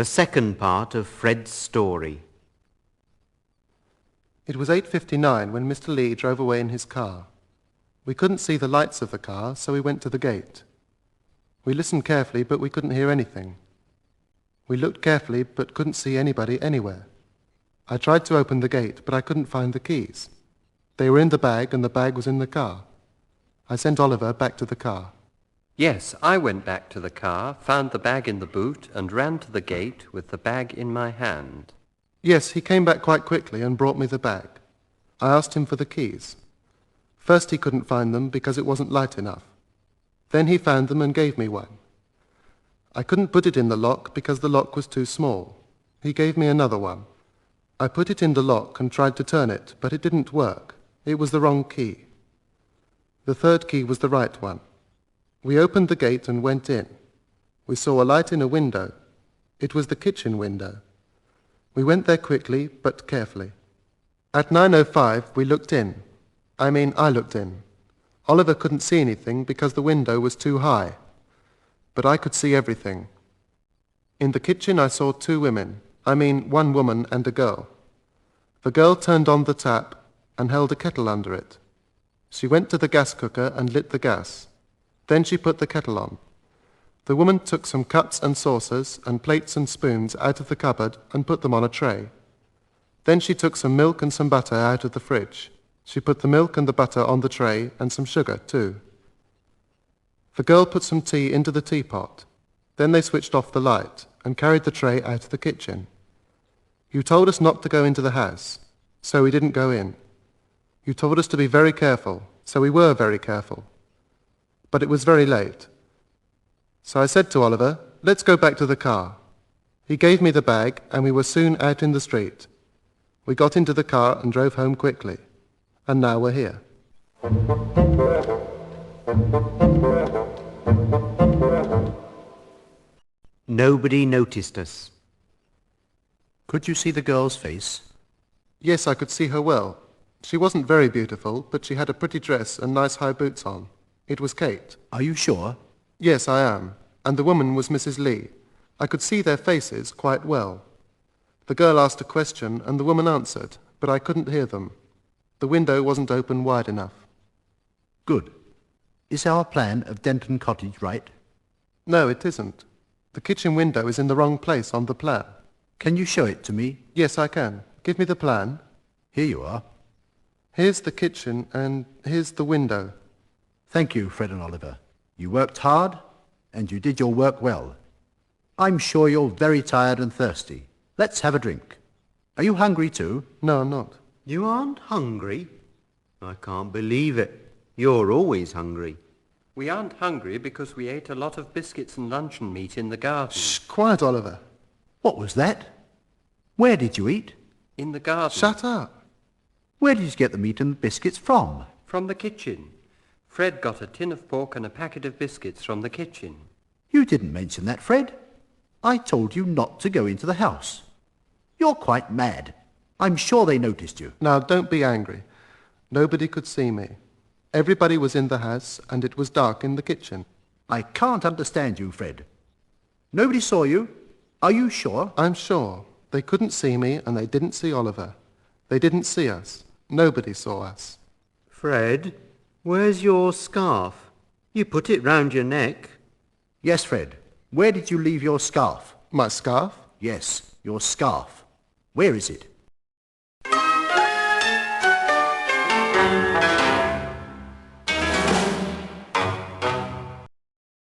the second part of Fred's story. It was 8:59 when Mr. Lee drove away in his car. We couldn't see the lights of the car, so we went to the gate. We listened carefully, but we couldn't hear anything. We looked carefully, but couldn't see anybody anywhere. I tried to open the gate, but I couldn't find the keys. They were in the bag, and the bag was in the car. I sent Oliver back to the car. Yes, I went back to the car, found the bag in the boot, and ran to the gate with the bag in my hand. Yes, he came back quite quickly and brought me the bag. I asked him for the keys. First he couldn't find them because it wasn't light enough. Then he found them and gave me one. I couldn't put it in the lock because the lock was too small. He gave me another one. I put it in the lock and tried to turn it, but it didn't work. It was the wrong key. The third key was the right one. We opened the gate and went in. We saw a light in a window. It was the kitchen window. We went there quickly, but carefully. At 9:05 we looked in. I looked in. Oliver couldn't see anything because the window was too high. But I could see everything. In the kitchen I saw two women. One woman and a girl. The girl turned on the tap and held a kettle under it. She went to the gas cooker and lit the gas. Then she put the kettle on. The woman took some cups and saucers and plates and spoons out of the cupboard and put them on a tray. Then she took some milk and some butter out of the fridge. She put the milk and the butter on the tray and some sugar too. The girl put some tea into the teapot. Then they switched off the light and carried the tray out of the kitchen. You told us not to go into the house, so we didn't go in. You told us to be very careful, so we were very careful. But it was very late. So I said to Oliver, "Let's go back to the car." He gave me the bag and we were soon out in the street. We got into the car and drove home quickly. And now we're here. Nobody noticed us. Could you see the girl's face? Yes, I could see her well. She wasn't very beautiful, but she had a pretty dress and nice high boots on. It was Kate. Are you sure? Yes, I am. And the woman was Mrs. Lee. I could see their faces quite well. The girl asked a question and the woman answered, but I couldn't hear them. The window wasn't open wide enough. Good. Is our plan of Denton Cottage right? No, it isn't. The kitchen window is in the wrong place on the plan. Can you show it to me? Yes, I can. Give me the plan. Here you are. Here's the kitchen and here's the window. Thank you, Fred and Oliver. You worked hard and you did your work well. I'm sure you're very tired and thirsty. Let's have a drink. Are you hungry too? No, I'm not. You aren't hungry? I can't believe it. You're always hungry. We aren't hungry because we ate a lot of biscuits and luncheon meat in the garden. Shh, quiet, Oliver. What was that? Where did you eat? In the garden. Shut up. Where did you get the meat and the biscuits from? From the kitchen. Fred got a tin of pork and a packet of biscuits from the kitchen. You didn't mention that, Fred. I told you not to go into the house. You're quite mad. I'm sure they noticed you. Now, don't be angry. Nobody could see me. Everybody was in the house and it was dark in the kitchen. I can't understand you, Fred. Nobody saw you. Are you sure? I'm sure. They couldn't see me and they didn't see Oliver. They didn't see us. Nobody saw us. Fred, where's your scarf? You put it round your neck. Yes, Fred. Where did you leave your scarf? My scarf? Yes, your scarf. Where is it?